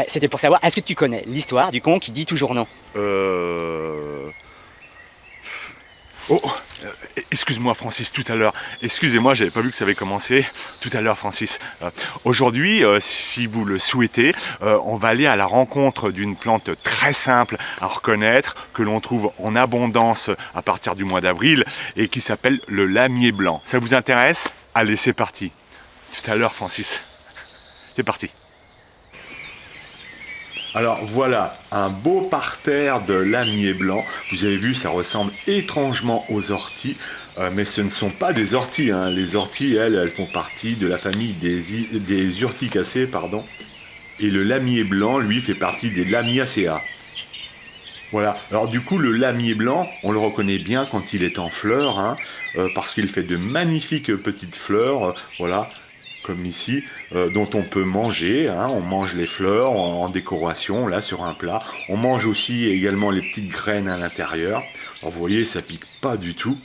C'était pour savoir, est-ce que tu connais l'histoire du con qui dit toujours non? Oh, excuse-moi Francis, tout à l'heure. Excusez-moi, j'avais pas vu que ça avait commencé. Tout à l'heure Francis. Aujourd'hui, si vous le souhaitez, on va aller à la rencontre d'une plante très simple à reconnaître, que l'on trouve en abondance à partir du mois d'avril et qui s'appelle le lamier blanc. Ça vous intéresse? Allez, c'est parti. Tout à l'heure Francis. C'est parti. Alors voilà, un beau parterre de lamier blanc. Vous avez vu, ça ressemble étrangement aux orties, mais ce ne sont pas des orties, hein. Les orties, elles font partie de la famille des urticacées, pardon. Et le lamier blanc, lui, fait partie des Lamiaceae. Voilà, alors du coup, le lamier blanc, on le reconnaît bien quand il est en fleurs, hein, parce qu'il fait de magnifiques petites fleurs, voilà, comme ici, dont on peut manger, hein. On mange les fleurs en décoration, là, sur un plat. On mange aussi également les petites graines à l'intérieur. Alors vous voyez, ça pique pas du tout.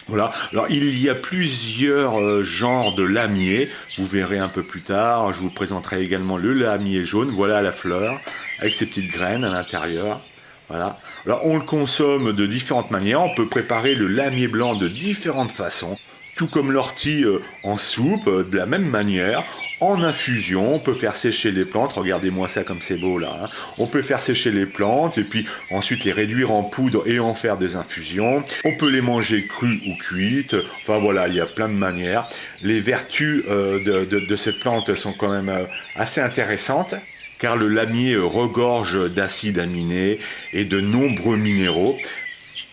Voilà, alors il y a plusieurs genres de lamiers, vous verrez un peu plus tard, je vous présenterai également le lamier jaune, voilà la fleur, avec ses petites graines à l'intérieur. Voilà. Alors on le consomme de différentes manières, on peut préparer le lamier blanc de différentes façons, tout comme l'ortie en soupe, de la même manière, en infusion, on peut faire sécher les plantes, regardez-moi ça comme c'est beau là, hein. On peut faire sécher les plantes et puis ensuite les réduire en poudre et en faire des infusions. On peut les manger crues ou cuites, enfin voilà, il y a plein de manières. Les vertus de cette plante sont quand même assez intéressantes, car le lamier regorge d'acides aminés et de nombreux minéraux.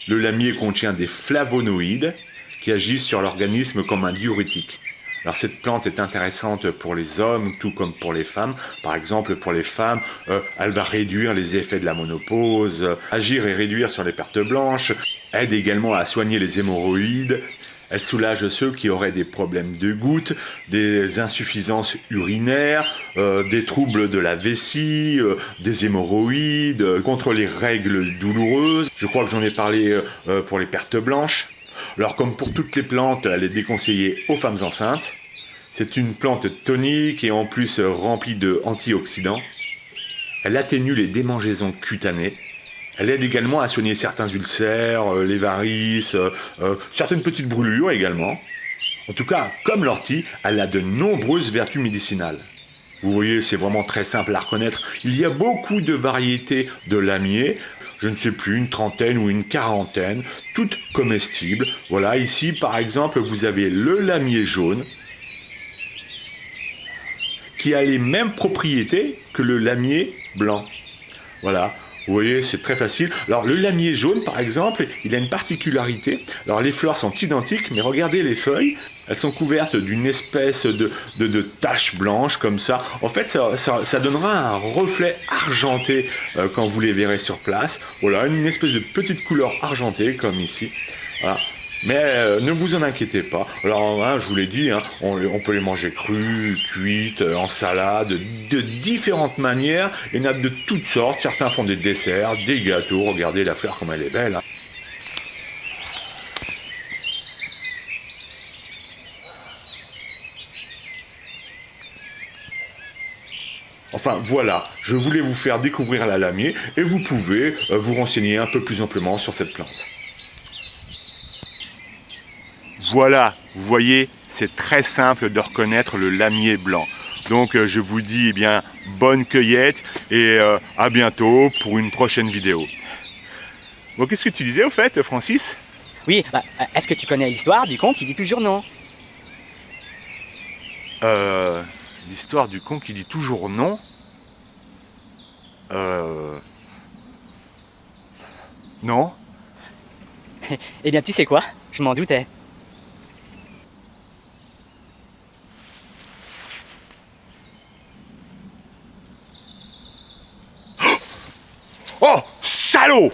Le lamier contient des flavonoïdes qui agissent sur l'organisme comme un diurétique. Alors cette plante est intéressante pour les hommes tout comme pour les femmes. Par exemple pour les femmes, elle va réduire les effets de la ménopause, agir et réduire sur les pertes blanches, aide également à soigner les hémorroïdes. Elle soulage ceux qui auraient des problèmes de gouttes, des insuffisances urinaires, des troubles de la vessie, des hémorroïdes, contre les règles douloureuses. Je crois que j'en ai parlé pour les pertes blanches. Alors comme pour toutes les plantes, elle est déconseillée aux femmes enceintes. C'est une plante tonique et en plus remplie d'antioxydants. Elle atténue les démangeaisons cutanées. Elle aide également à soigner certains ulcères, les varices, certaines petites brûlures également. En tout cas, comme l'ortie, elle a de nombreuses vertus médicinales. Vous voyez, c'est vraiment très simple à reconnaître. Il y a beaucoup de variétés de lamiers, je ne sais plus, une trentaine ou une quarantaine, toutes comestibles. Voilà, ici par exemple, vous avez le lamier jaune, qui a les mêmes propriétés que le lamier blanc. Voilà. Vous voyez, c'est très facile. Alors, le lamier jaune, par exemple, il a une particularité. Alors, les fleurs sont identiques, mais regardez les feuilles. Elles sont couvertes d'une espèce de tache blanche, comme ça. En fait, ça donnera un reflet argenté quand vous les verrez sur place. Voilà, une espèce de petite couleur argentée, comme ici. Voilà. Mais ne vous en inquiétez pas. Alors, hein, je vous l'ai dit, hein, on peut les manger crus, cuites, en salade, de différentes manières. Il y en a de toutes sortes. Certains font des desserts, des gâteaux. Regardez la fleur comme elle est belle, hein. Enfin voilà, je voulais vous faire découvrir la lamier et vous pouvez vous renseigner un peu plus amplement sur cette plante. Voilà, vous voyez, c'est très simple de reconnaître le lamier blanc. Donc je vous dis eh bien bonne cueillette et à bientôt pour une prochaine vidéo. Bon, qu'est-ce que tu disais au fait, Francis? Oui, est-ce que tu connais l'histoire du con qui dit toujours non? L'histoire du con qui dit toujours non. Non. Eh bien, tu sais quoi? Je m'en doutais. Oh, salaud!